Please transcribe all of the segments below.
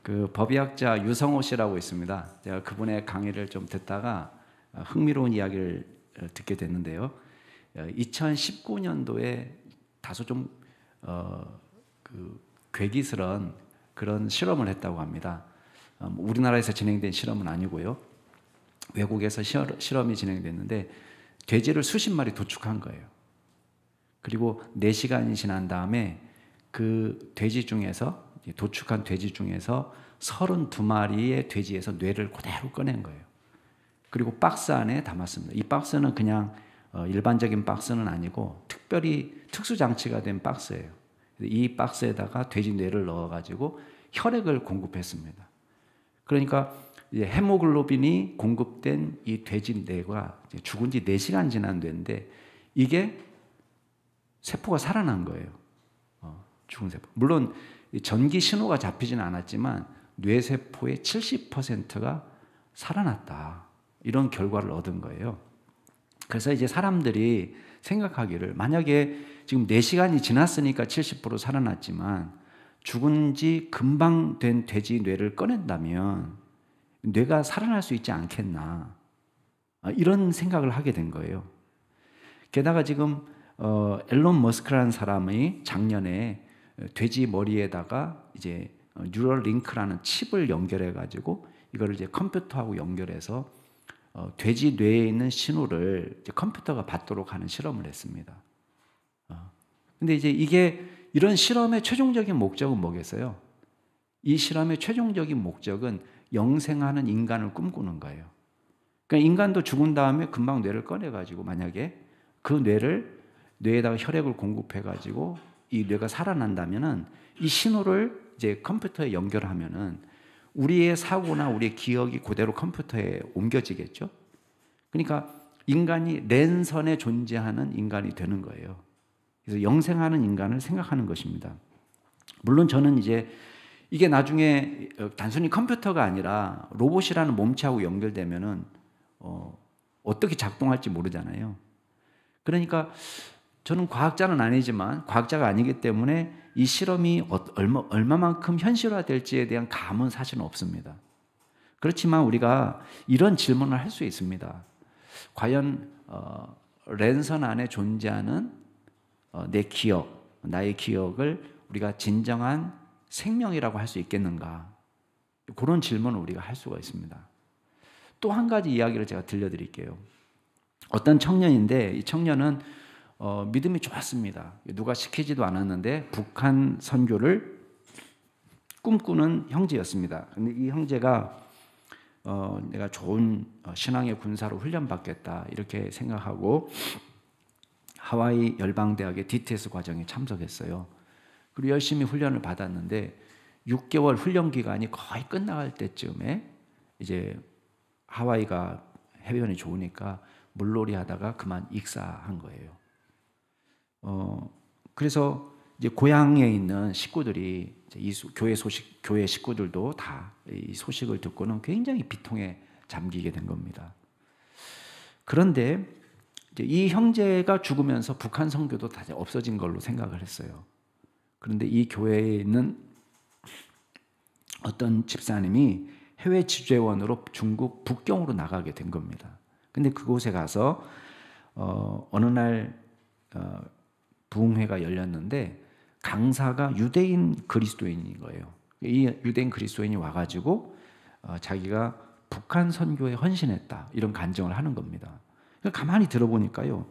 그 법의학자 유성호 씨라고 있습니다. 제가 그분의 강의를 좀 듣다가 흥미로운 이야기를 듣게 됐는데요. 2019년도에 다소 좀 괴기스러운 그런 실험을 했다고 합니다. 우리나라에서 진행된 실험은 아니고요. 외국에서 실험이 진행됐는데 돼지를 수십 마리 도축한 거예요. 그리고 4시간이 지난 다음에 그 돼지 중에서 도축한 돼지 중에서 32마리의 돼지에서 뇌를 그대로 꺼낸 거예요. 그리고 박스 안에 담았습니다. 이 박스는 그냥 일반적인 박스는 아니고 특별히 특수 장치가 된 박스예요. 이 박스에다가 돼지 뇌를 넣어가지고 혈액을 공급했습니다. 그러니까 이제 헤모글로빈이 공급된 이 돼지 뇌가 죽은 지 4시간 지난 뇌인데 이게 세포가 살아난 거예요. 죽은 세포. 물론 전기 신호가 잡히지는 않았지만 뇌세포의 70%가 살아났다. 이런 결과를 얻은 거예요. 그래서 이제 사람들이 생각하기를 만약에 지금 4시간이 지났으니까 70% 살아났지만 죽은 지 금방 된 돼지 뇌를 꺼낸다면 뇌가 살아날 수 있지 않겠나. 이런 생각을 하게 된 거예요. 게다가 지금 앨런 머스크라는 사람이 작년에 돼지 머리에다가 이제 뉴럴 링크라는 칩을 연결해 가지고 이거를 이제 컴퓨터하고 연결해서 돼지 뇌에 있는 신호를 이제 컴퓨터가 받도록 하는 실험을 했습니다. 근데 이제 이게 이런 실험의 최종적인 목적은 뭐겠어요? 이 실험의 최종적인 목적은 영생하는 인간을 꿈꾸는 거예요. 그러니까 인간도 죽은 다음에 금방 뇌를 꺼내 가지고 만약에 그 뇌에다가 혈액을 공급해 가지고 이 뇌가 살아난다면은 이 신호를 이제 컴퓨터에 연결하면은 우리의 사고나 우리의 기억이 그대로 컴퓨터에 옮겨지겠죠. 그러니까 인간이 랜선에 존재하는 인간이 되는 거예요. 그래서 영생하는 인간을 생각하는 것입니다. 물론 저는 이제 이게 나중에 단순히 컴퓨터가 아니라 로봇이라는 몸체하고 연결되면은 어떻게 작동할지 모르잖아요. 그러니까 저는 과학자는 아니지만 과학자가 아니기 때문에 이 실험이 얼마만큼 현실화될지에 대한 감은 사실은 없습니다. 그렇지만 우리가 이런 질문을 할 수 있습니다. 과연 랜선 안에 존재하는 내 기억, 나의 기억을 우리가 진정한 생명이라고 할 수 있겠는가? 그런 질문을 우리가 할 수가 있습니다. 또 한 가지 이야기를 제가 들려드릴게요. 어떤 청년인데 이 청년은 믿음이 좋았습니다. 누가 시키지도 않았는데 북한 선교를 꿈꾸는 형제였습니다. 근데 이 형제가 내가 좋은 신앙의 군사로 훈련받겠다 이렇게 생각하고 하와이 열방대학의 DTS 과정에 참석했어요. 그리고 열심히 훈련을 받았는데 6개월 훈련 기간이 거의 끝나갈 때쯤에 이제 하와이가 해변이 좋으니까 물놀이 하다가 그만 익사한 거예요. 그래서 이제 고향에 있는 식구들이 이 교회 식구들도 다 이 소식을 듣고는 굉장히 비통에 잠기게 된 겁니다. 그런데 이제 이 형제가 죽으면서 북한 선교도 다 없어진 걸로 생각을 했어요. 그런데 이 교회에 있는 어떤 집사님이 해외 지재원으로 중국 북경으로 나가게 된 겁니다. 근데 그곳에 가서 어느 날 부흥회가 열렸는데 강사가 유대인 그리스도인인 거예요. 이 유대인 그리스도인이 와가지고 자기가 북한 선교에 헌신했다 이런 간증을 하는 겁니다. 그러니까 가만히 들어보니까요,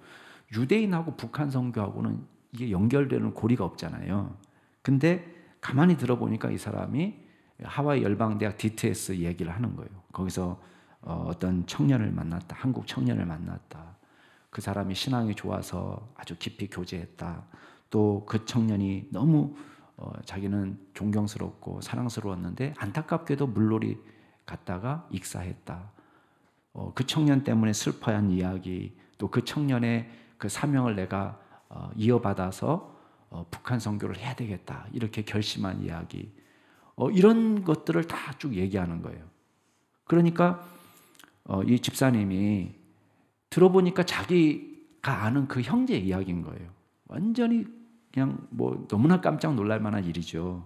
유대인하고 북한 선교하고는 이게 연결되는 고리가 없잖아요. 근데 가만히 들어보니까 이 사람이 하와이 열방대학 DTS 얘기를 하는 거예요. 거기서 어떤 청년을 만났다, 한국 청년을 만났다. 그 사람이 신앙이 좋아서 아주 깊이 교제했다. 또 그 청년이 너무 자기는 존경스럽고 사랑스러웠는데 안타깝게도 물놀이 갔다가 익사했다. 그 청년 때문에 슬퍼한 이야기, 또 그 청년의 그 사명을 내가 이어받아서 북한 선교를 해야 되겠다. 이렇게 결심한 이야기. 이런 것들을 다 쭉 얘기하는 거예요. 그러니까 이 집사님이 들어보니까 자기가 아는 그 형제 이야기인 거예요. 완전히 그냥 뭐 너무나 깜짝 놀랄 만한 일이죠.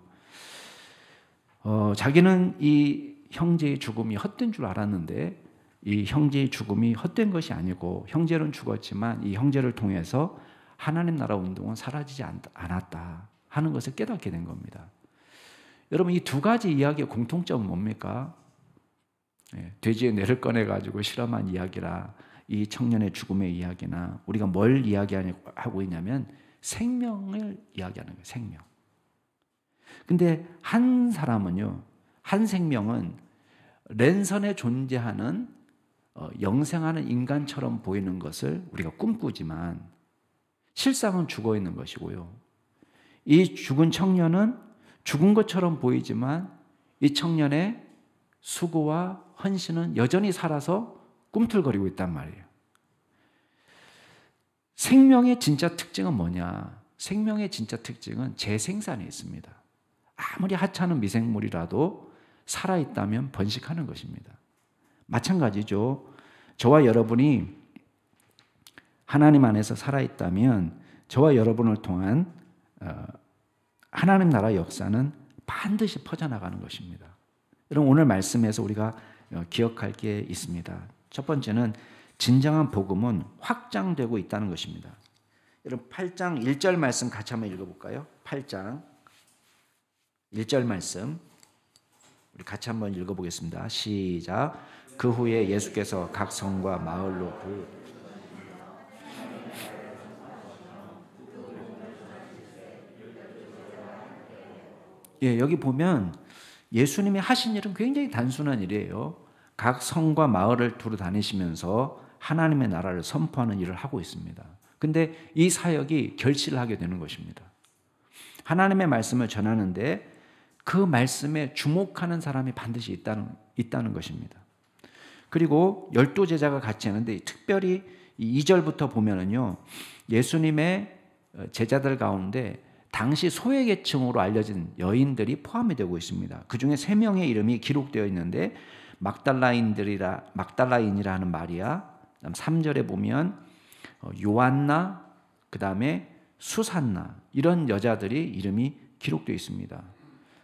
자기는 이 형제의 죽음이 헛된 줄 알았는데 이 형제의 죽음이 헛된 것이 아니고 형제는 죽었지만 이 형제를 통해서 하나님 나라 운동은 사라지지 않았다 하는 것을 깨닫게 된 겁니다. 여러분, 이 두 가지 이야기의 공통점은 뭡니까? 돼지의 뇌를 꺼내가지고 실험한 이야기라 이 청년의 죽음의 이야기나 우리가 뭘 이야기하고 있냐면 생명을 이야기하는 거예요. 생명. 근데 한 사람은요, 한 생명은 랜선에 존재하는 영생하는 인간처럼 보이는 것을 우리가 꿈꾸지만 실상은 죽어 있는 것이고요. 이 죽은 청년은 죽은 것처럼 보이지만 이 청년의 수고와 헌신은 여전히 살아서 꿈틀거리고 있단 말이에요. 생명의 진짜 특징은 뭐냐? 생명의 진짜 특징은 재생산에 있습니다. 아무리 하찮은 미생물이라도 살아있다면 번식하는 것입니다. 마찬가지죠. 저와 여러분이 하나님 안에서 살아있다면 저와 여러분을 통한 하나님 나라의 역사는 반드시 퍼져나가는 것입니다. 여러분, 오늘 말씀에서 우리가 기억할 게 있습니다. 첫 번째는 진정한 복음은 확장되고 있다는 것입니다. 여러분, 8장 1절 말씀 같이 한번 읽어볼까요? 8장 1절 말씀 우리 같이 한번 읽어보겠습니다. 시작. 그 후에 예수께서 각 성과 마을로 여기 보면 예수님이 하신 일은 굉장히 단순한 일이에요. 각 성과 마을을 두루 다니시면서 하나님의 나라를 선포하는 일을 하고 있습니다. 근데 이 사역이 결실을 하게 되는 것입니다. 하나님의 말씀을 전하는데 그 말씀에 주목하는 사람이 반드시 있다는 것입니다. 그리고 12제자가 같이 하는데 특별히 2절부터 보면은요, 예수님의 제자들 가운데 당시 소외계층으로 알려진 여인들이 포함이 되고 있습니다. 그 중에 3명의 이름이 기록되어 있는데 막달라인이라 하는 마리아, 3절에 보면 요한나, 그 다음에 수산나, 이런 여자들이 이름이 기록되어 있습니다.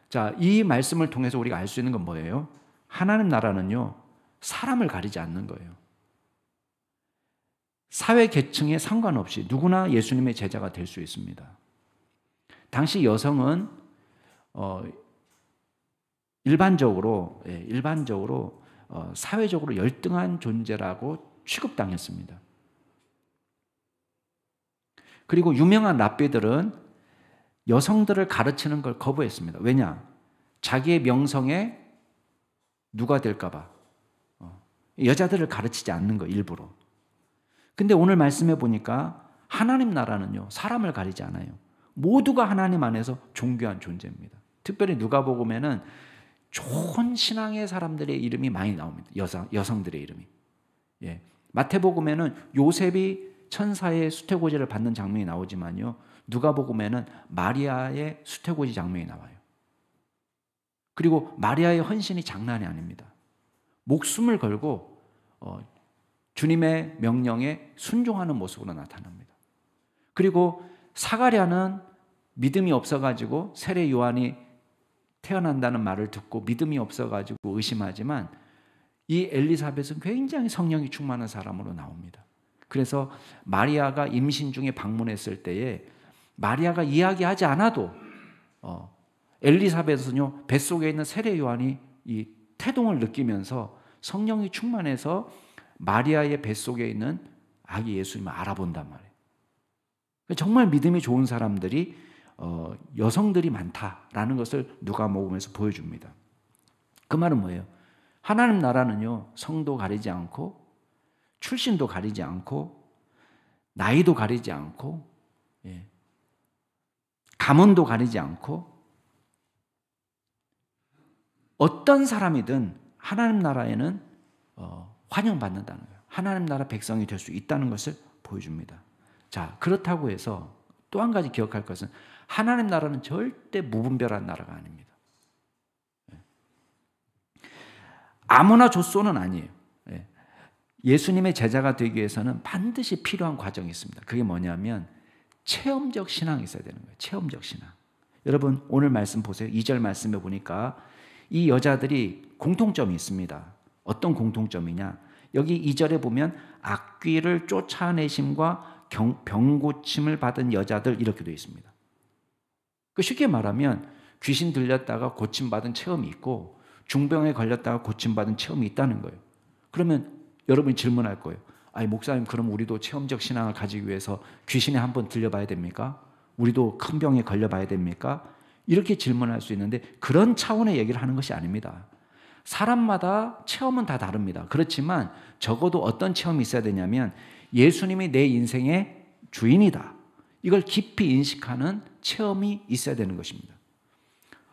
자, 이 말씀을 통해서 우리가 알 수 있는 건 뭐예요? 하나님 나라는요, 사람을 가리지 않는 거예요. 사회 계층에 상관없이 누구나 예수님의 제자가 될 수 있습니다. 당시 여성은 일반적으로 사회적으로 열등한 존재라고 취급당했습니다. 그리고 유명한 랍비들은 여성들을 가르치는 걸 거부했습니다. 왜냐? 자기의 명성에 누가 될까 봐. 여자들을 가르치지 않는 거, 일부러. 근데 오늘 말씀해 보니까 하나님 나라는요, 사람을 가리지 않아요. 모두가 하나님 안에서 존귀한 존재입니다. 특별히 누가복음에는 좋은 신앙의 사람들의 이름이 많이 나옵니다. 여성들의 이름이. 마태복음에는 요셉이 천사의 수태고지를 받는 장면이 나오지만요, 누가복음에는 마리아의 수태고지 장면이 나와요. 그리고 마리아의 헌신이 장난이 아닙니다. 목숨을 걸고 주님의 명령에 순종하는 모습으로 나타납니다. 그리고 사가랴는 믿음이 없어가지고 세례 요한이 태어난다는 말을 듣고 믿음이 없어가지고 의심하지만 이 엘리사벳은 굉장히 성령이 충만한 사람으로 나옵니다. 그래서 마리아가 임신 중에 방문했을 때에 마리아가 이야기하지 않아도 엘리사벳은요, 뱃속에 있는 세례 요한이 이 태동을 느끼면서 성령이 충만해서 마리아의 뱃속에 있는 아기 예수님을 알아본단 말이에요. 정말 믿음이 좋은 사람들이 여성들이 많다라는 것을 누가복음에서 보여줍니다. 그 말은 뭐예요? 하나님 나라는요, 성도 가리지 않고 출신도 가리지 않고 나이도 가리지 않고 가문도 가리지 않고 어떤 사람이든 하나님 나라에는 환영받는다는 거예요. 하나님 나라 백성이 될 수 있다는 것을 보여줍니다. 자, 그렇다고 해서 또 한 가지 기억할 것은 하나님 나라는 절대 무분별한 나라가 아닙니다. 아무나 줬소는 아니에요. 예수님의 제자가 되기 위해서는 반드시 필요한 과정이 있습니다. 그게 뭐냐면 체험적 신앙이 있어야 되는 거예요. 체험적 신앙. 여러분, 오늘 말씀 보세요. 2절 말씀에 보니까 이 여자들이 공통점이 있습니다. 어떤 공통점이냐? 여기 2절에 보면 악귀를 쫓아내심과 병고침을 받은 여자들 이렇게 되어 있습니다. 쉽게 말하면 귀신 들렸다가 고침받은 체험이 있고 중병에 걸렸다가 고침받은 체험이 있다는 거예요. 그러면 여러분이 질문할 거예요. 아니 목사님, 그럼 우리도 체험적 신앙을 가지기 위해서 귀신에 한번 들려봐야 됩니까? 우리도 큰 병에 걸려봐야 됩니까? 이렇게 질문할 수 있는데 그런 차원의 얘기를 하는 것이 아닙니다. 사람마다 체험은 다 다릅니다. 그렇지만 적어도 어떤 체험이 있어야 되냐면 예수님이 내 인생의 주인이다. 이걸 깊이 인식하는 체험이 있어야 되는 것입니다.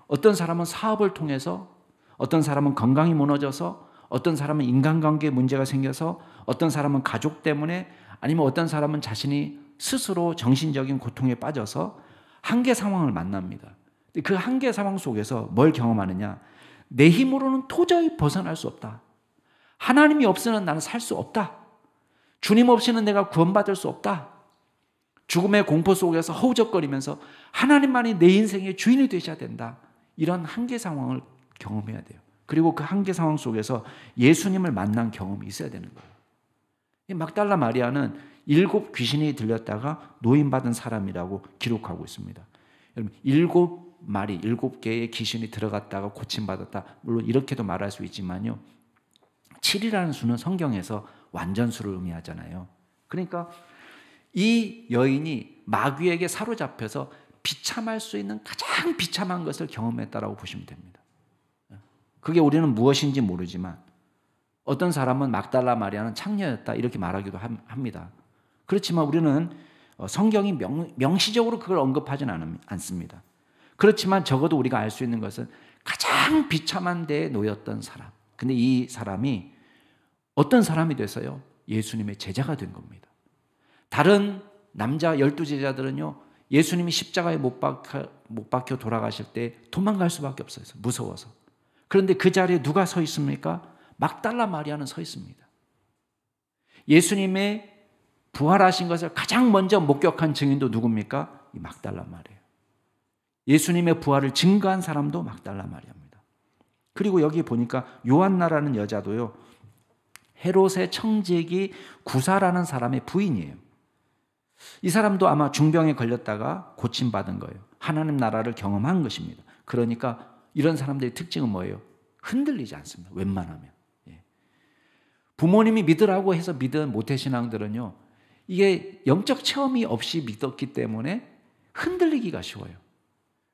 어떤 사람은 사업을 통해서, 어떤 사람은 건강이 무너져서, 어떤 사람은 인간관계에 문제가 생겨서, 어떤 사람은 가족 때문에, 아니면 어떤 사람은 자신이 스스로 정신적인 고통에 빠져서 한계 상황을 만납니다. 그 한계 상황 속에서 뭘 경험하느냐? 내 힘으로는 도저히 벗어날 수 없다. 하나님이 없이는 나는 살 수 없다. 주님 없이는 내가 구원받을 수 없다. 죽음의 공포 속에서 허우적거리면서 하나님만이 내 인생의 주인이 되셔야 된다. 이런 한계 상황을 경험해야 돼요. 그리고 그 한계 상황 속에서 예수님을 만난 경험이 있어야 되는 거예요. 이 막달라 마리아는 7 귀신이 들렸다가 노임받은 사람이라고 기록하고 있습니다. 여러분, 7마리, 7개의 귀신이 들어갔다가 고침받았다. 물론 이렇게도 말할 수 있지만요. 7이라는 수는 성경에서 완전수를 의미하잖아요. 그러니까 이 여인이 마귀에게 사로잡혀서 비참할 수 있는 가장 비참한 것을 경험했다라고 보시면 됩니다. 그게 우리는 무엇인지 모르지만 어떤 사람은 막달라 마리아는 창녀였다 이렇게 말하기도 합니다. 그렇지만 우리는 성경이 명시적으로 그걸 언급하지는 않습니다. 그렇지만 적어도 우리가 알 수 있는 것은 가장 비참한 데에 놓였던 사람. 근데 이 사람이 어떤 사람이 돼서요? 예수님의 제자가 된 겁니다. 다른 남자 12제자들은요. 예수님이 십자가에 못 박혀 돌아가실 때 도망갈 수밖에 없어요. 무서워서. 그런데 그 자리에 누가 서 있습니까? 막달라 마리아는 서 있습니다. 예수님의 부활하신 것을 가장 먼저 목격한 증인도 누굽니까? 이 막달라 마리아. 예수님의 부활을 증거한 사람도 막달라 마리아입니다. 그리고 여기 보니까 요한나라는 여자도요. 헤롯의 청지기 구사라는 사람의 부인이에요. 이 사람도 아마 중병에 걸렸다가 고침받은 거예요. 하나님 나라를 경험한 것입니다. 그러니까 이런 사람들의 특징은 뭐예요? 흔들리지 않습니다. 웬만하면. 부모님이 믿으라고 해서 믿은 모태신앙들은요. 이게 영적 체험이 없이 믿었기 때문에 흔들리기가 쉬워요.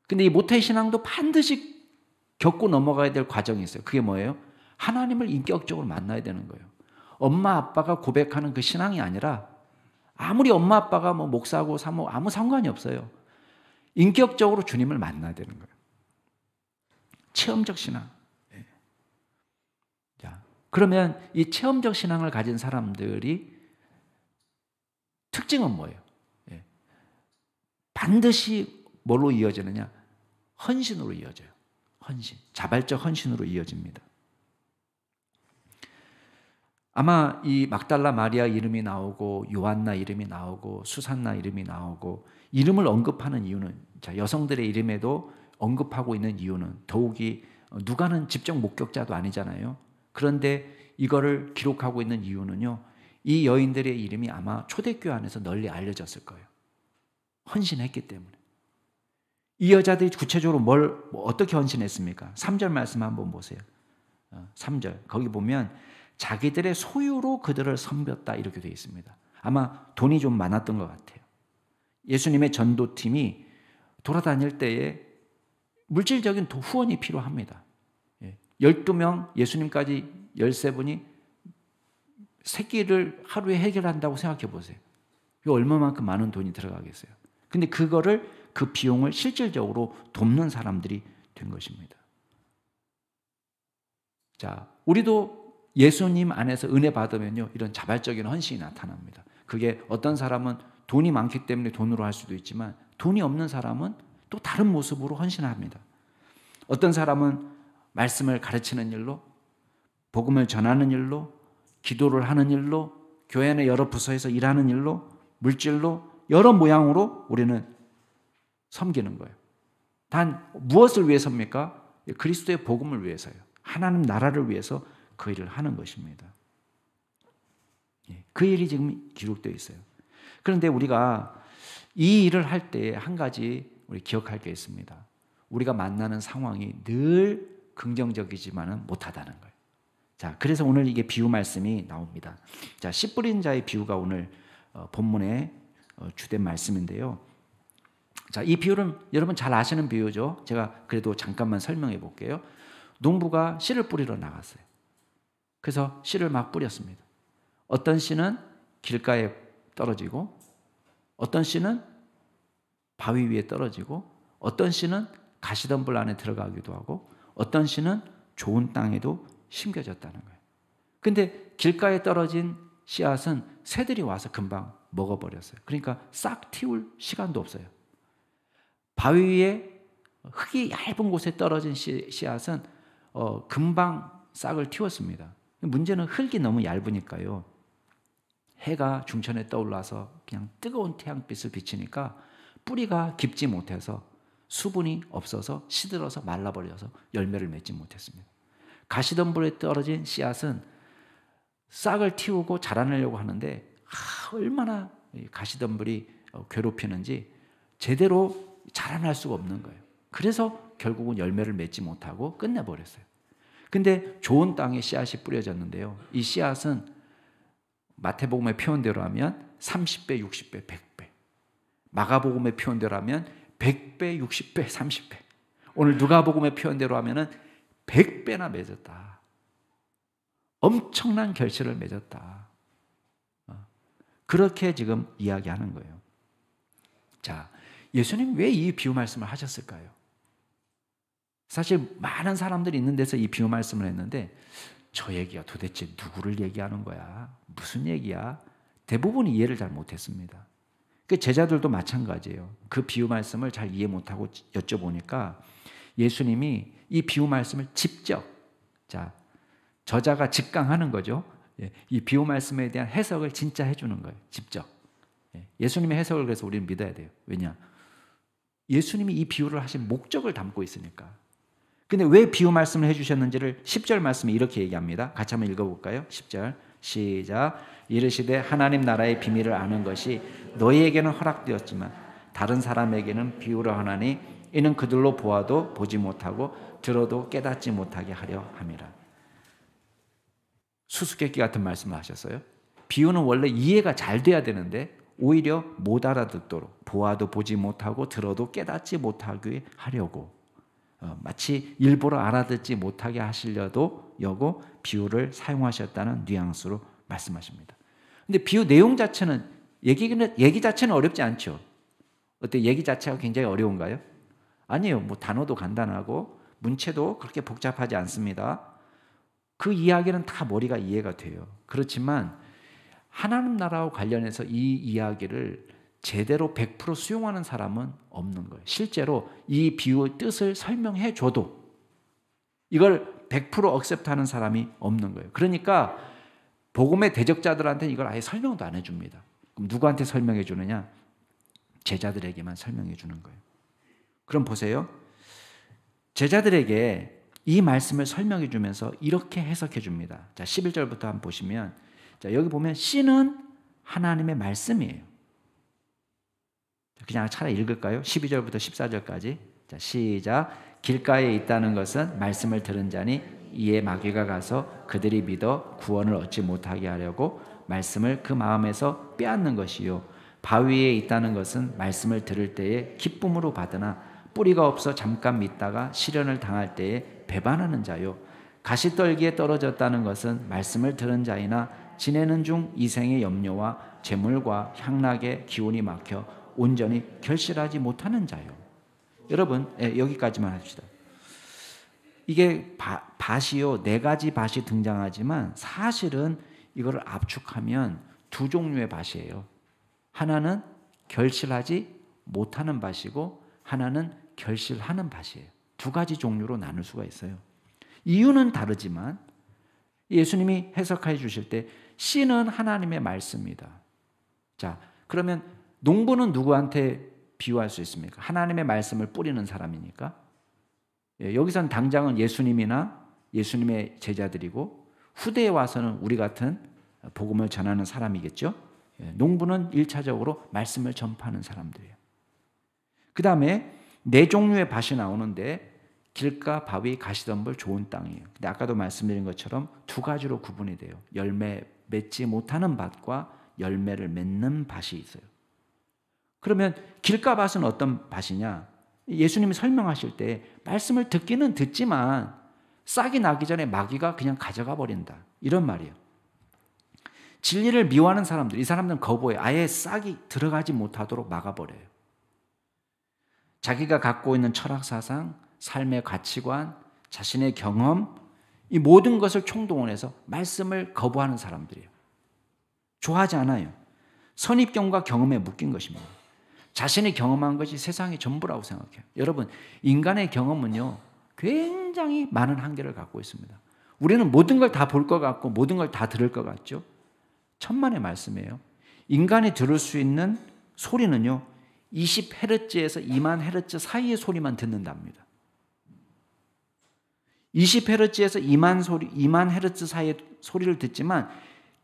근데 이 모태신앙도 반드시 겪고 넘어가야 될 과정이 있어요. 그게 뭐예요? 하나님을 인격적으로 만나야 되는 거예요. 엄마 아빠가 고백하는 그 신앙이 아니라 아무리 엄마 아빠가 뭐 목사고 사모 아무 상관이 없어요. 인격적으로 주님을 만나야 되는 거예요. 체험적 신앙. 자, 그러면 이 체험적 신앙을 가진 사람들이 특징은 뭐예요? 반드시 뭘로 이어지느냐? 헌신으로 이어져요. 헌신. 자발적 헌신으로 이어집니다. 아마 이 막달라 마리아 이름이 나오고 요한나 이름이 나오고 수산나 이름이 나오고 이름을 언급하는 이유는 자, 여성들의 이름에도 언급하고 있는 이유는 더욱이 누가는 직접 목격자도 아니잖아요. 그런데 이거를 기록하고 있는 이유는요. 이 여인들의 이름이 아마 초대교회 안에서 널리 알려졌을 거예요. 헌신했기 때문에. 이 여자들이 구체적으로 어떻게 헌신했습니까? 3절 말씀 한번 보세요. 3절 거기 보면 자기들의 소유로 그들을 섬겼다 이렇게 되어 있습니다. 아마 돈이 좀 많았던 것 같아요. 예수님의 전도팀이 돌아다닐 때에 물질적인 후원이 필요합니다. 12명 예수님까지 13분이 새끼를 하루에 해결한다고 생각해 보세요. 얼마만큼 많은 돈이 들어가겠어요. 근데 그 비용을 실질적으로 돕는 사람들이 된 것입니다. 자, 우리도 예수님 안에서 은혜 받으면요, 이런 자발적인 헌신이 나타납니다. 그게 어떤 사람은 돈이 많기 때문에 돈으로 할 수도 있지만 돈이 없는 사람은 또 다른 모습으로 헌신합니다. 어떤 사람은 말씀을 가르치는 일로, 복음을 전하는 일로, 기도를 하는 일로, 교회 내 여러 부서에서 일하는 일로, 물질로 여러 모양으로 우리는 섬기는 거예요. 단 무엇을 위해서입니까? 그리스도의 복음을 위해서요. 하나님 나라를 위해서 그 일을 하는 것입니다. 그 일이 지금 기록되어 있어요. 그런데 우리가 이 일을 할 때 한 가지 우리 기억할 게 있습니다. 우리가 만나는 상황이 늘 긍정적이지만은 못하다는 거예요. 자, 그래서 오늘 이게 비유 말씀이 나옵니다. 자, 씨 뿌린 자의 비유가 오늘 본문의 주된 말씀인데요. 자, 이 비유는 여러분 잘 아시는 비유죠. 제가 그래도 잠깐만 설명해 볼게요. 농부가 씨를 뿌리러 나갔어요. 그래서 씨를 막 뿌렸습니다. 어떤 씨는 길가에 떨어지고, 어떤 씨는 바위 위에 떨어지고, 어떤 씨는 가시덤불 안에 들어가기도 하고, 어떤 씨는 좋은 땅에도 심겨졌다는 거예요. 근데 길가에 떨어진 씨앗은 새들이 와서 금방 먹어버렸어요. 그러니까 싹 틔울 시간도 없어요. 바위 위에 흙이 얇은 곳에 떨어진 씨앗은 금방 싹을 틔웠습니다. 문제는 흙이 너무 얇으니까요. 해가 중천에 떠올라서 그냥 뜨거운 태양빛을 비치니까 뿌리가 깊지 못해서 수분이 없어서 시들어서 말라버려서 열매를 맺지 못했습니다. 가시덤불에 떨어진 씨앗은 싹을 틔우고 자라내려고 하는데 얼마나 가시덤불이 괴롭히는지 제대로 자라날 수가 없는 거예요. 그래서 결국은 열매를 맺지 못하고 끝내버렸어요. 근데 좋은 땅에 씨앗이 뿌려졌는데요. 이 씨앗은 마태복음의 표현대로 하면 30배, 60배, 100배. 마가복음의 표현대로 하면 100배, 60배, 30배. 오늘 누가복음의 표현대로 하면은 100배나 맺었다. 엄청난 결실을 맺었다. 그렇게 지금 이야기하는 거예요. 자, 예수님 왜 이 비유 말씀을 하셨을까요? 사실 많은 사람들이 있는 데서 이 비유 말씀을 했는데 저 얘기가 도대체 누구를 얘기하는 거야? 무슨 얘기야? 대부분 이해를 잘 못했습니다. 그 제자들도 마찬가지예요. 그 비유 말씀을 잘 이해 못하고 여쭤보니까 예수님이 이 비유 말씀을 직접, 자, 저자가 직강하는 거죠. 이 비유 말씀에 대한 해석을 진짜 해주는 거예요. 직접. 예수님의 해석을 그래서 우리는 믿어야 돼요. 왜냐? 예수님이 이 비유를 하신 목적을 담고 있으니까. 근데 왜 비유 말씀을 해주셨는지를 10절 말씀에 이렇게 얘기합니다. 같이 한번 읽어볼까요? 10절 시작. 이르시되 하나님 나라의 비밀을 아는 것이 너희에게는 허락되었지만 다른 사람에게는 비유로 하나니 이는 그들로 보아도 보지 못하고 들어도 깨닫지 못하게 하려 함이라. 수수께끼 같은 말씀을 하셨어요. 비유는 원래 이해가 잘 돼야 되는데 오히려 못 알아듣도록 보아도 보지 못하고 들어도 깨닫지 못하게 하려고 마치 일부러 알아듣지 못하게 하시려도 여고 비유를 사용하셨다는 뉘앙스로 말씀하십니다. 근데 비유 내용 자체는 얘기 자체는 어렵지 않죠. 어때 얘기 자체가 굉장히 어려운가요? 아니에요. 뭐 단어도 간단하고 문체도 그렇게 복잡하지 않습니다. 그 이야기는 다 머리가 이해가 돼요. 그렇지만 하나님 나라와 관련해서 이 이야기를 제대로 100% 수용하는 사람은 없는 거예요. 실제로 이 비유의 뜻을 설명해 줘도 이걸 100% 억셉트하는 사람이 없는 거예요. 그러니까 복음의 대적자들한테는 이걸 아예 설명도 안 해줍니다. 그럼 누구한테 설명해 주느냐? 제자들에게만 설명해 주는 거예요. 그럼 보세요. 제자들에게 이 말씀을 설명해 주면서 이렇게 해석해 줍니다. 자, 11절부터 한번 보시면 자, 여기 보면 씨는 하나님의 말씀이에요. 그냥 차라리 읽을까요? 12절부터 14절까지. 자, 시작. 길가에 있다는 것은 말씀을 들은 자니 이에 마귀가 가서 그들이 믿어 구원을 얻지 못하게 하려고 말씀을 그 마음에서 빼앗는 것이요. 바위에 있다는 것은 말씀을 들을 때에 기쁨으로 받으나 뿌리가 없어 잠깐 믿다가 시련을 당할 때에 배반하는 자요. 가시떨기에 떨어졌다는 것은 말씀을 들은 자이나 지내는 중 이생의 염려와 재물과 향락의 기운이 막혀 온전히 결실하지 못하는 자요. 여러분, 여기까지만 합시다. 이게 밭이요, 4가지 밭이 등장하지만 사실은 이거를 압축하면 2 종류의 밭이에요. 하나는 결실하지 못하는 밭이고 하나는 결실하는 밭이에요. 2가지 종류로 나눌 수가 있어요. 이유는 다르지만 예수님이 해석해 주실 때 씨는 하나님의 말씀이다. 자, 그러면 농부는 누구한테 비유할 수 있습니까? 하나님의 말씀을 뿌리는 사람이니까. 여기서는 당장은 예수님이나 예수님의 제자들이고 후대에 와서는 우리 같은 복음을 전하는 사람이겠죠. 농부는 1차적으로 말씀을 전파하는 사람들이에요. 그 다음에 네 종류의 밭이 나오는데 길가, 바위, 가시덤불, 좋은 땅이에요. 근데 아까도 말씀드린 것처럼 두 가지로 구분이 돼요. 열매 맺지 못하는 밭과 열매를 맺는 밭이 있어요. 그러면 길가 밭은 어떤 밭이냐? 예수님이 설명하실 때 말씀을 듣기는 듣지만 싹이 나기 전에 마귀가 그냥 가져가 버린다. 이런 말이에요. 진리를 미워하는 사람들, 이 사람들은 거부해요. 아예 싹이 들어가지 못하도록 막아버려요. 자기가 갖고 있는 철학사상, 삶의 가치관, 자신의 경험, 이 모든 것을 총동원해서 말씀을 거부하는 사람들이에요. 좋아하지 않아요. 선입견과 경험에 묶인 것입니다. 자신이 경험한 것이 세상의 전부라고 생각해요. 여러분, 인간의 경험은요, 굉장히 많은 한계를 갖고 있습니다. 우리는 모든 걸 다 볼 것 같고 모든 걸 다 들을 것 같죠. 천만의 말씀이에요. 인간이 들을 수 있는 소리는요, 20헤르츠에서 2만 헤르츠 사이의 소리만 듣는답니다. 20헤르츠에서 2만 헤르츠 사이의 소리를 듣지만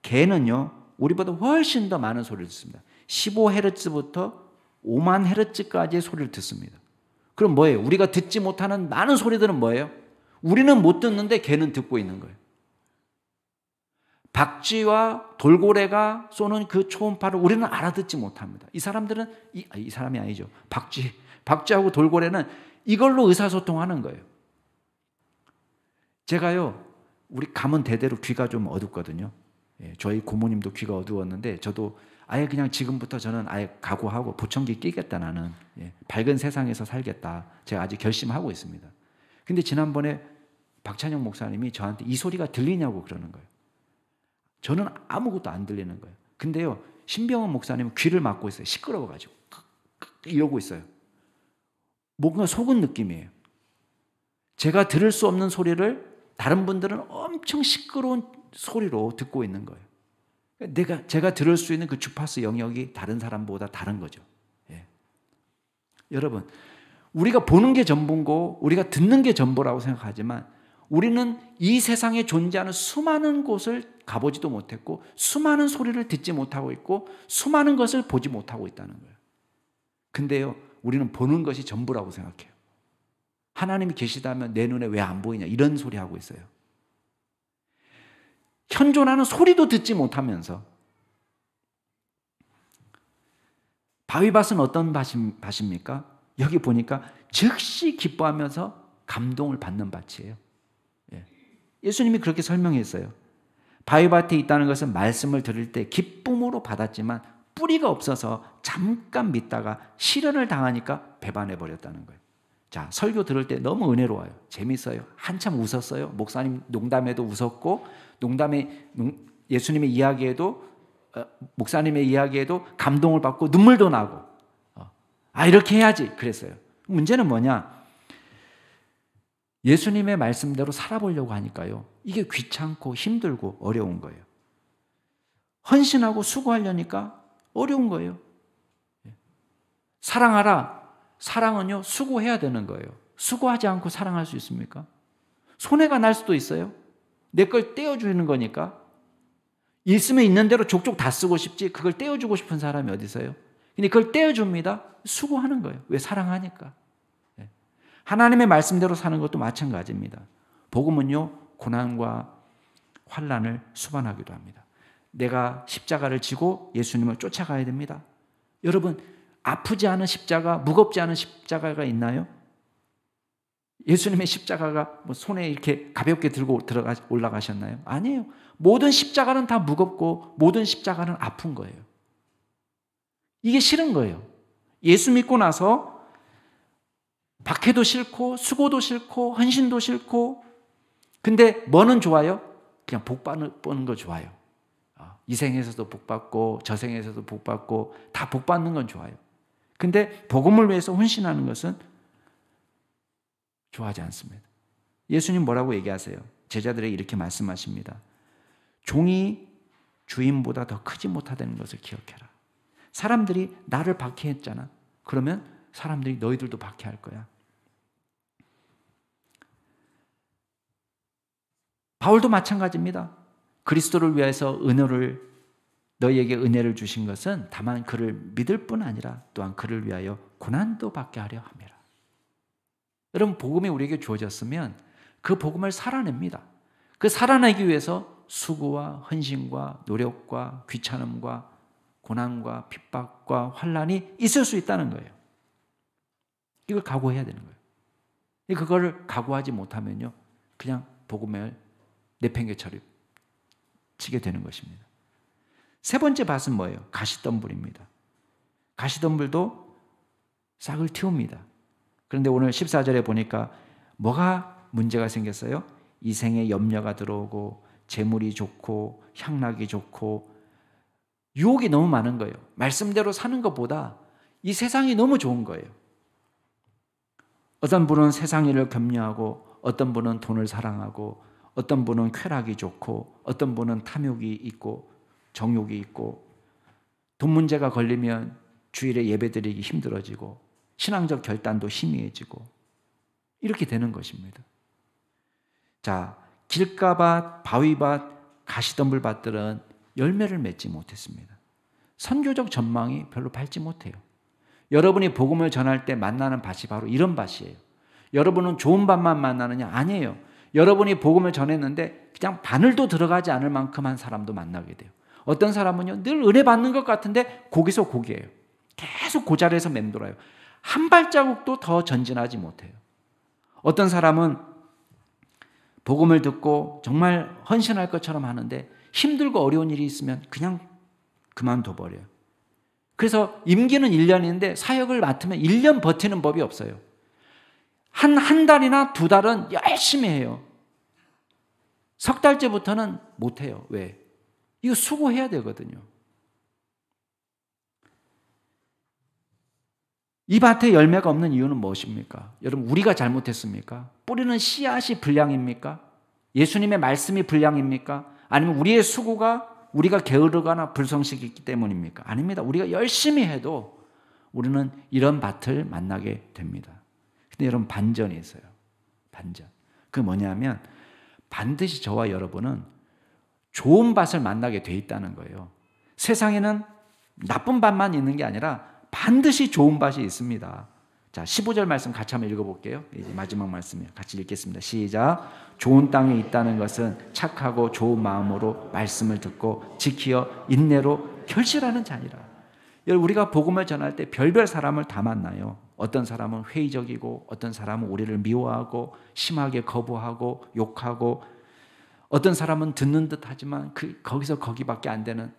개는요, 우리보다 훨씬 더 많은 소리를 듣습니다. 15헤르츠부터 5만 헤르츠까지의 소리를 듣습니다. 그럼 뭐예요? 우리가 듣지 못하는 많은 소리들은 뭐예요? 우리는 못 듣는데 개는 듣고 있는 거예요. 박쥐와 돌고래가 쏘는 그 초음파를 우리는 알아듣지 못합니다. 이 사람들은 이 사람이 아니죠. 박쥐하고 돌고래는 이걸로 의사소통하는 거예요. 제가요, 우리 가문 대대로 귀가 좀 어둡거든요. 저희 고모님도 귀가 어두웠는데 저도 아예 그냥 지금부터 저는 아예 각오하고 보청기 끼겠다, 나는 밝은 세상에서 살겠다, 제가 아직 결심하고 있습니다. 근데 지난번에 박찬영 목사님이 저한테 이 소리가 들리냐고 그러는 거예요. 저는 아무것도 안 들리는 거예요. 근데요, 신병헌 목사님은 귀를 막고 있어요. 시끄러워가지고 이러고 있어요. 뭔가 속은 느낌이에요. 제가 들을 수 없는 소리를 다른 분들은 엄청 시끄러운 소리로 듣고 있는 거예요. 제가 들을 수 있는 그 주파수 영역이 다른 사람보다 다른 거죠. 여러분, 우리가 보는 게 전부고 우리가 듣는 게 전부라고 생각하지만 우리는 이 세상에 존재하는 수많은 곳을 가보지도 못했고 수많은 소리를 듣지 못하고 있고 수많은 것을 보지 못하고 있다는 거예요. 근데요, 우리는 보는 것이 전부라고 생각해요. 하나님이 계시다면 내 눈에 왜 안 보이냐, 이런 소리 하고 있어요. 현존하는 소리도 듣지 못하면서. 바위밭은 어떤 밭입니까? 여기 보니까 즉시 기뻐하면서 감동을 받는 밭이에요. 예수님이 그렇게 설명했어요. 바위밭에 있다는 것은 말씀을 들을 때 기쁨으로 받았지만 뿌리가 없어서 잠깐 믿다가 시련을 당하니까 배반해 버렸다는 거예요. 자, 설교 들을 때 너무 은혜로워요. 재밌어요. 한참 웃었어요. 목사님 농담에도 웃었고, 예수님의 이야기에도, 목사님의 이야기에도 감동을 받고 눈물도 나고, 이렇게 해야지 그랬어요. 문제는 뭐냐? 예수님의 말씀대로 살아보려고 하니까요, 이게 귀찮고 힘들고 어려운 거예요. 헌신하고 수고하려니까 어려운 거예요. 사랑하라. 사랑은요, 수고해야 되는 거예요. 수고하지 않고 사랑할 수 있습니까? 손해가 날 수도 있어요. 내 걸 떼어주는 거니까. 있으면 있는 대로 족족 다 쓰고 싶지 그걸 떼어주고 싶은 사람이 어디 있어요? 근데 그걸 떼어줍니다. 수고하는 거예요. 왜? 사랑하니까. 하나님의 말씀대로 사는 것도 마찬가지입니다. 복음은요, 고난과 환난을 수반하기도 합니다. 내가 십자가를 지고 예수님을 쫓아가야 됩니다. 여러분, 아프지 않은 십자가, 무겁지 않은 십자가가 있나요? 예수님의 십자가가 뭐 손에 이렇게 가볍게 들고 올라가셨나요? 아니에요. 모든 십자가는 다 무겁고 모든 십자가는 아픈 거예요. 이게 싫은 거예요. 예수 믿고 나서 박해도 싫고 수고도 싫고 헌신도 싫고, 근데 뭐는 좋아요? 그냥 복 받는 거 좋아요. 이 생에서도 복 받고 저 생에서도 복 받고 다 복 받는 건 좋아요. 근데 복음을 위해서 헌신하는 것은 좋아하지 않습니다. 예수님 뭐라고 얘기하세요? 제자들에게 이렇게 말씀하십니다. 종이 주인보다 더 크지 못하다는 것을 기억해라. 사람들이 나를 박해했잖아. 그러면 사람들이 너희들도 박해할 거야. 바울도 마찬가지입니다. 그리스도를 위해서 너희에게 은혜를 주신 것은 다만 그를 믿을 뿐 아니라 또한 그를 위하여 고난도 받게 하려 함이라. 여러분, 복음이 우리에게 주어졌으면 그 복음을 살아냅니다. 그 살아내기 위해서 수고와 헌신과 노력과 귀찮음과 고난과 핍박과 환난이 있을 수 있다는 거예요. 이걸 각오해야 되는 거예요. 그거를 각오하지 못하면요, 그냥 복음을 내팽개쳐리 치게 되는 것입니다. 세 번째 밭은 뭐예요? 가시덤불입니다. 가시덤불도 싹을 틔웁니다. 그런데 오늘 14절에 보니까 뭐가 문제가 생겼어요? 이 생에 염려가 들어오고 재물이 좋고 향락이 좋고 유혹이 너무 많은 거예요. 말씀대로 사는 것보다 이 세상이 너무 좋은 거예요. 어떤 분은 세상 일을 겸려하고 어떤 분은 돈을 사랑하고 어떤 분은 쾌락이 좋고 어떤 분은 탐욕이 있고 정욕이 있고 돈 문제가 걸리면 주일에 예배드리기 힘들어지고 신앙적 결단도 희미해지고 이렇게 되는 것입니다. 자, 길가밭, 바위밭, 가시덤불밭들은 열매를 맺지 못했습니다. 선교적 전망이 별로 밝지 못해요. 여러분이 복음을 전할 때 만나는 밭이 바로 이런 밭이에요. 여러분은 좋은 밭만 만나느냐? 아니에요. 여러분이 복음을 전했는데 그냥 바늘도 들어가지 않을 만큼 한 사람도 만나게 돼요. 어떤 사람은요, 늘 은혜 받는 것 같은데 거기서 거기에요. 계속 그 자리에서 맴돌아요. 한 발자국도 더 전진하지 못해요. 어떤 사람은 복음을 듣고 정말 헌신할 것처럼 하는데 힘들고 어려운 일이 있으면 그냥 그만둬 버려요. 그래서 임기는 1년인데 사역을 맡으면 1년 버티는 법이 없어요. 한 달이나 두 달은 열심히 해요. 석 달째부터는 못해요. 왜? 이거 수고해야 되거든요. 이 밭에 열매가 없는 이유는 무엇입니까? 여러분, 우리가 잘못했습니까? 뿌리는 씨앗이 불량입니까? 예수님의 말씀이 불량입니까? 아니면 우리의 수고가 우리가 게으르거나 불성실했기 때문입니까? 아닙니다. 우리가 열심히 해도 우리는 이런 밭을 만나게 됩니다. 근데 여러분, 반전이 있어요. 반전. 그게 뭐냐면 반드시 저와 여러분은 좋은 밭을 만나게 돼 있다는 거예요. 세상에는 나쁜 밭만 있는 게 아니라 반드시 좋은 밭이 있습니다. 자, 15절 말씀 같이 한번 읽어볼게요. 이제 마지막 말씀이에요. 같이 읽겠습니다. 시작. 좋은 땅에 있다는 것은 착하고 좋은 마음으로 말씀을 듣고 지키어 인내로 결실하는 자니라. 여러분, 우리가 복음을 전할 때 별별 사람을 다 만나요. 어떤 사람은 회의적이고 어떤 사람은 우리를 미워하고 심하게 거부하고 욕하고 어떤 사람은 듣는 듯 하지만 거기서 거기밖에 안 되는,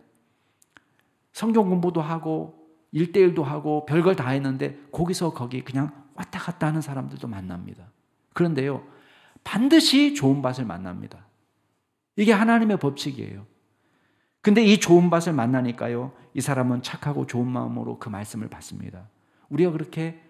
성경 공부도 하고 1대1도 하고 별걸 다 했는데 거기서 거기 그냥 왔다 갔다 하는 사람들도 만납니다. 그런데요, 반드시 좋은 밭을 만납니다. 이게 하나님의 법칙이에요. 근데 이 좋은 밭을 만나니까요, 이 사람은 착하고 좋은 마음으로 그 말씀을 받습니다. 우리가 그렇게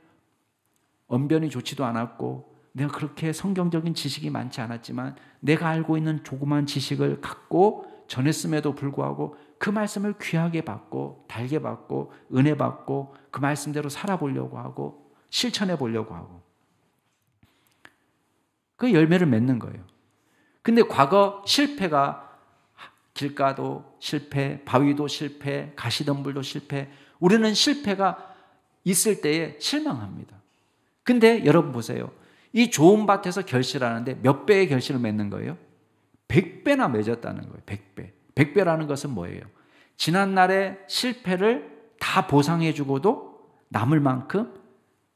언변이 좋지도 않았고 내가 그렇게 성경적인 지식이 많지 않았지만 내가 알고 있는 조그만 지식을 갖고 전했음에도 불구하고 그 말씀을 귀하게 받고 달게 받고 은혜 받고 그 말씀대로 살아보려고 하고 실천해 보려고 하고 그 열매를 맺는 거예요. 근데 과거 실패가 길가도 실패, 바위도 실패, 가시덤불도 실패, 우리는 실패가 있을 때에 실망합니다. 근데 여러분 보세요. 이 좋은 밭에서 결실하는데 몇 배의 결실을 맺는 거예요? 100배나 맺었다는 거예요. 100배. 100배라는 것은 뭐예요? 지난날의 실패를 다 보상해 주고도 남을 만큼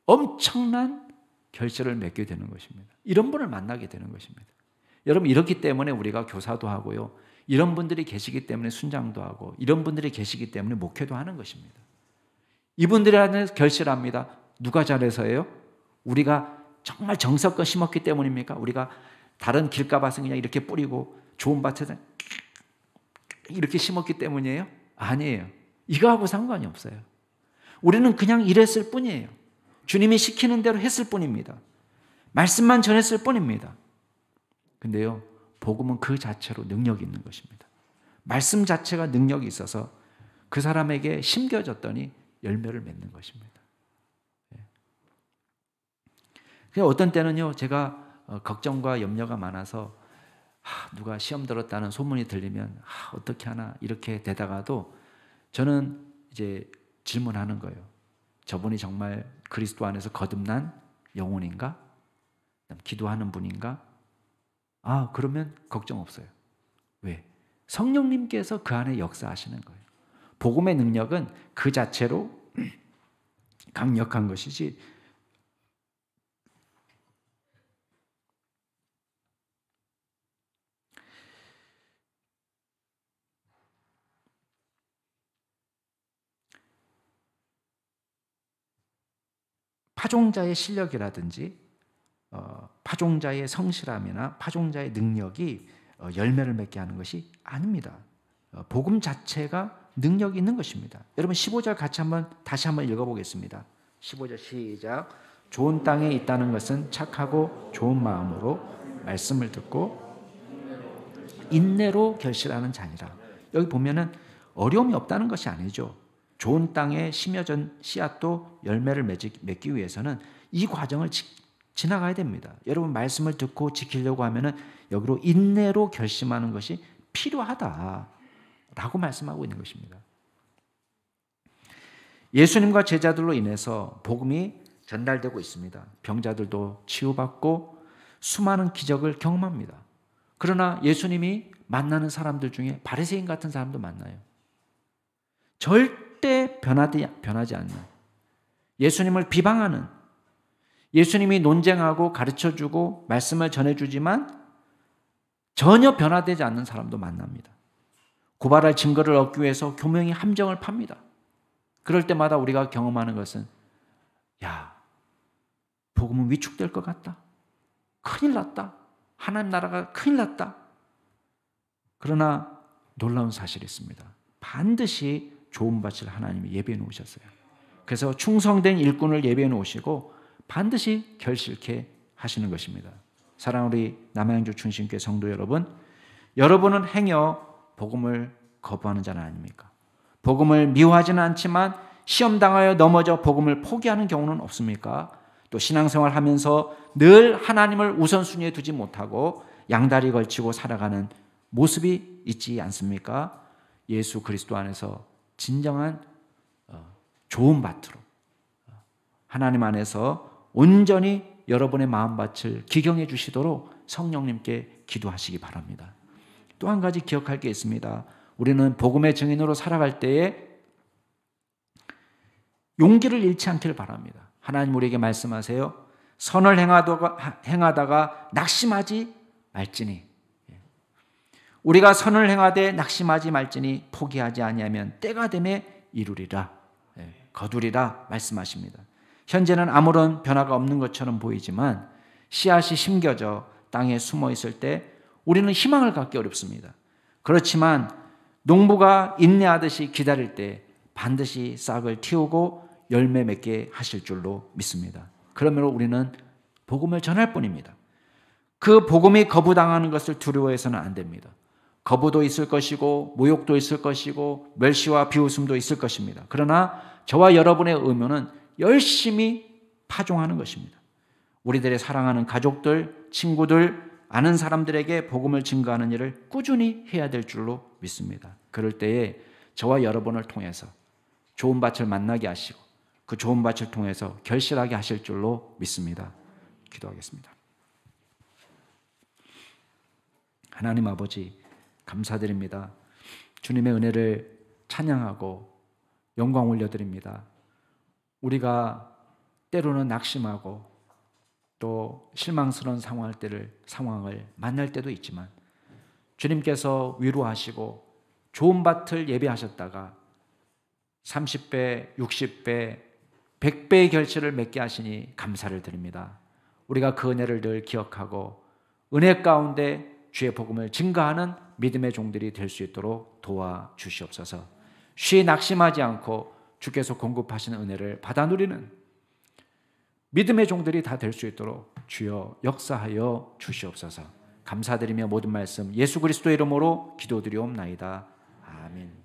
엄청난 결실을 맺게 되는 것입니다. 이런 분을 만나게 되는 것입니다. 여러분, 이렇기 때문에 우리가 교사도 하고요. 이런 분들이 계시기 때문에 순장도 하고 이런 분들이 계시기 때문에 목회도 하는 것입니다. 이분들이 하는 결실합니다. 누가 잘해서예요? 우리가 정말 정성껏 심었기 때문입니까? 우리가 다른 길가밭은 그냥 이렇게 뿌리고 좋은 밭에서 이렇게 심었기 때문이에요? 아니에요. 이거하고 상관이 없어요. 우리는 그냥 이랬을 뿐이에요. 주님이 시키는 대로 했을 뿐입니다. 말씀만 전했을 뿐입니다. 근데요, 복음은 그 자체로 능력이 있는 것입니다. 말씀 자체가 능력이 있어서 그 사람에게 심겨졌더니 열매를 맺는 것입니다. 어떤 때는요, 제가 걱정과 염려가 많아서 누가 시험 들었다는 소문이 들리면 어떻게 하나 이렇게 되다가도 저는 이제 질문하는 거예요. 저분이 정말 그리스도 안에서 거듭난 영혼인가? 기도하는 분인가? 그러면 걱정 없어요. 왜? 성령님께서 그 안에 역사하시는 거예요. 복음의 능력은 그 자체로 강력한 것이지 파종자의 실력이라든지 파종자의 성실함이나 파종자의 능력이 열매를 맺게 하는 것이 아닙니다. 복음 자체가 능력이 있는 것입니다. 여러분 15절 다시 한번 읽어보겠습니다. 15절 시작. 좋은 땅에 있다는 것은 착하고 좋은 마음으로 말씀을 듣고 인내로 결실하는 자니라. 여기 보면은 어려움이 없다는 것이 아니죠. 좋은 땅에 심어진 씨앗도 열매를 맺기 위해서는 이 과정을 지나가야 됩니다. 여러분 말씀을 듣고 지키려고 하면은 여기로 인내로 결심하는 것이 필요하다라고 말씀하고 있는 것입니다. 예수님과 제자들로 인해서 복음이 전달되고 있습니다. 병자들도 치유받고 수많은 기적을 경험합니다. 그러나 예수님이 만나는 사람들 중에 바리새인 같은 사람도 만나요. 절대 변하지 않는, 예수님을 비방하는, 예수님이 논쟁하고 가르쳐주고 말씀을 전해주지만 전혀 변화되지 않는 사람도 만납니다. 고발할 증거를 얻기 위해서 교명이 함정을 팝니다. 그럴 때마다 우리가 경험하는 것은 복음은 위축될 것 같다. 큰일 났다. 하나님 나라가 큰일 났다. 그러나 놀라운 사실이 있습니다. 반드시 좋은 밭을 하나님이 예비해 놓으셨어요. 그래서 충성된 일꾼을 예비해 놓으시고 반드시 결실케 하시는 것입니다. 사랑하는 우리 남양주 충신교회 성도 여러분, 여러분은 행여 복음을 거부하는 자는 아닙니까? 복음을 미워하지는 않지만 시험당하여 넘어져 복음을 포기하는 경우는 없습니까? 또 신앙생활 하면서 늘 하나님을 우선순위에 두지 못하고 양다리 걸치고 살아가는 모습이 있지 않습니까? 예수 그리스도 안에서 진정한 좋은 밭으로 하나님 안에서 온전히 여러분의 마음밭을 기경해 주시도록 성령님께 기도하시기 바랍니다. 또 한 가지 기억할 게 있습니다. 우리는 복음의 증인으로 살아갈 때에 용기를 잃지 않기를 바랍니다. 하나님 우리에게 말씀하세요. 선을 행하다가 낙심하지 말지니, 우리가 선을 행하되 낙심하지 말지니 포기하지 아니하면 때가 되매 이루리라, 거두리라 말씀하십니다. 현재는 아무런 변화가 없는 것처럼 보이지만 씨앗이 심겨져 땅에 숨어 있을 때 우리는 희망을 갖기 어렵습니다. 그렇지만 농부가 인내하듯이 기다릴 때 반드시 싹을 틔우고 열매 맺게 하실 줄로 믿습니다. 그러므로 우리는 복음을 전할 뿐입니다. 그 복음이 거부당하는 것을 두려워해서는 안 됩니다. 거부도 있을 것이고 모욕도 있을 것이고 멸시와 비웃음도 있을 것입니다. 그러나 저와 여러분의 의무는 열심히 파종하는 것입니다. 우리들의 사랑하는 가족들, 친구들, 아는 사람들에게 복음을 증거하는 일을 꾸준히 해야 될 줄로 믿습니다. 그럴 때에 저와 여러분을 통해서 좋은 밭을 만나게 하시고 그 좋은 밭을 통해서 결실하게 하실 줄로 믿습니다. 기도하겠습니다. 하나님 아버지, 감사드립니다. 주님의 은혜를 찬양하고 영광 올려드립니다. 우리가 때로는 낙심하고 또 실망스러운 상황을 만날 때도 있지만 주님께서 위로하시고 좋은 밭을 예비하셨다가 30배, 60배, 100배의 결실을 맺게 하시니 감사를 드립니다. 우리가 그 은혜를 늘 기억하고 은혜 가운데 주의 복음을 증거하는 믿음의 종들이 될 수 있도록 도와주시옵소서. 쉬 낙심하지 않고 주께서 공급하시는 은혜를 받아 누리는 믿음의 종들이 다 될 수 있도록 주여 역사하여 주시옵소서. 감사드리며 모든 말씀 예수 그리스도의 이름으로 기도드리옵나이다. 아멘.